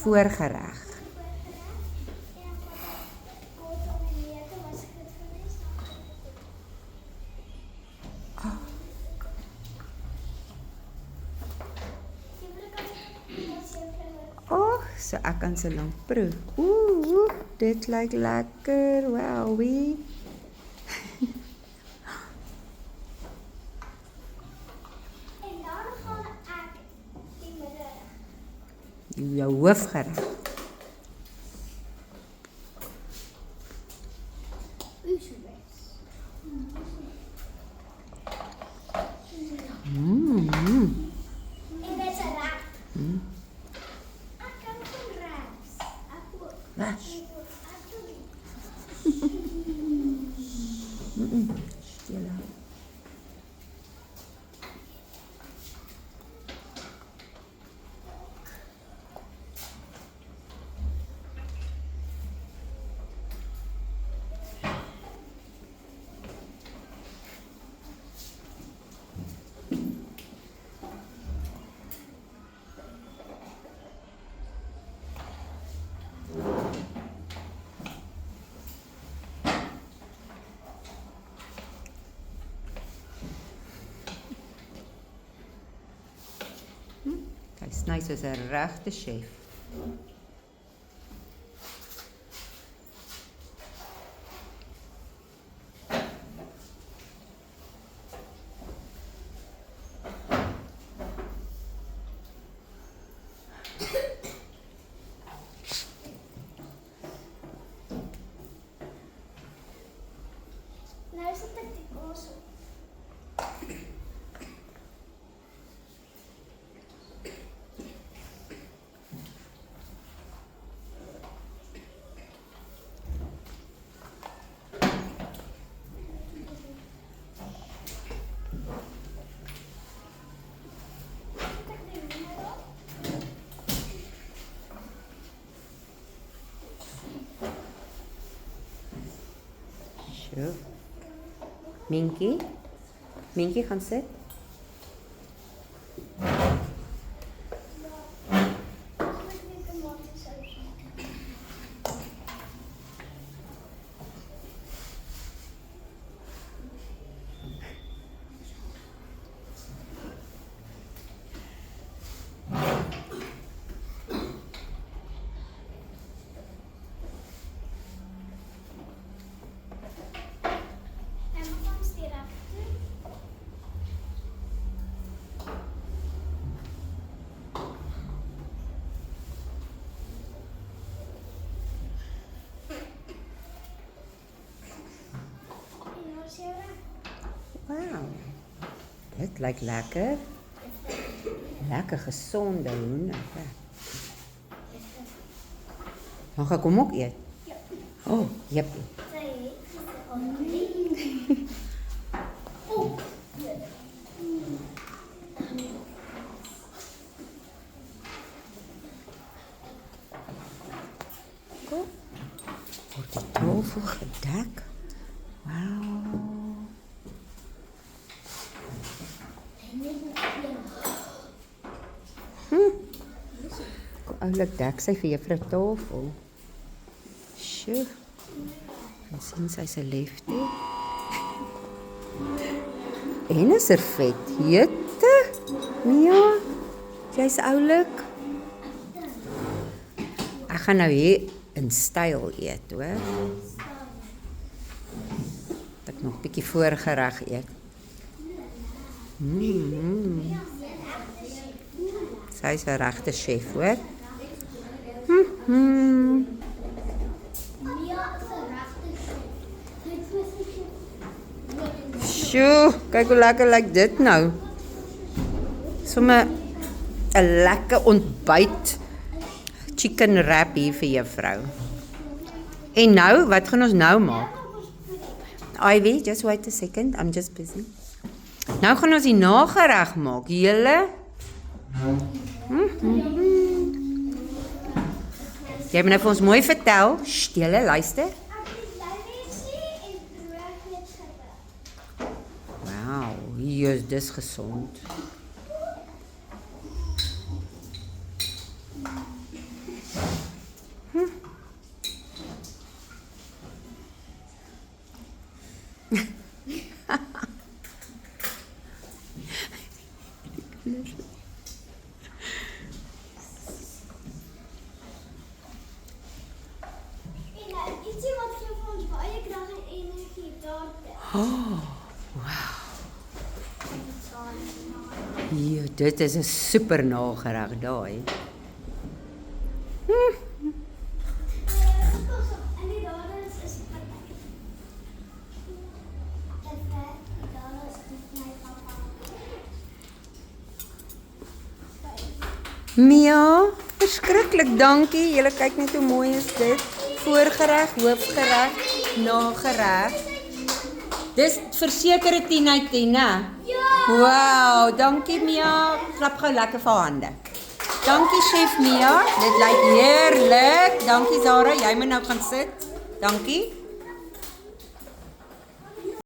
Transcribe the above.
voorgereg. Oh, so ek kan so lank proe. Oeh, dit lyk lekker. Wowie. En dan gaan ek die middag. Jou hoofgereg. En dit is 'n rap. Ek kan van raps. Ek ook. Was. Stille. Hy sny soos 'n regte chef. Nou sit ek die kos op. Sjoe. Minkie? Minkie gaan sit. Wow. Dit lyk lekker. Lekker gesonde hoender. Dan gaan kom ook eet. Ja. Oh, jep. Wordt die tafel gedekt? Wauw. Oulik dek sy vir juffrou tafel. Sjoe. En sien sy se lefte. En 'n servet. Jette. Ja. Jy's oulik. Ek gaan nou hier in styl eet, hoor. Dat ek nog 'n bietjie voorgereg eet. Sy's 'n regte chef, hoor. Sjoe, kyk hoe lekker lyk dit nou. Sommige 'n lekker ontbyt chicken wrap hier vir juffrou. En nou, wat gaan ons nou maak? Ivy, just wait a second, I'm just busy. Nou gaan ons die nagereg maak, julle. Jy moet nou vir ons mooi vertel. Sst, julle, luister. Wow, hier is dis gesond. Ja, dit is 'n super nagereg daai. En die dadels is party. En die dadels is my papa. Mia, verskriklik dankie. Julle kyk net hoe mooi is dit. Voorgereg, hoofgereg, nagereg. Dis versekerde 10 uit 10, né? Ja! Wow, dankie Mia. Klap gou lekker vir hande. Dankie chef Mia. Dit lyk heerlik. Dankie Zara, jy moet nou gaan sit. Dankie.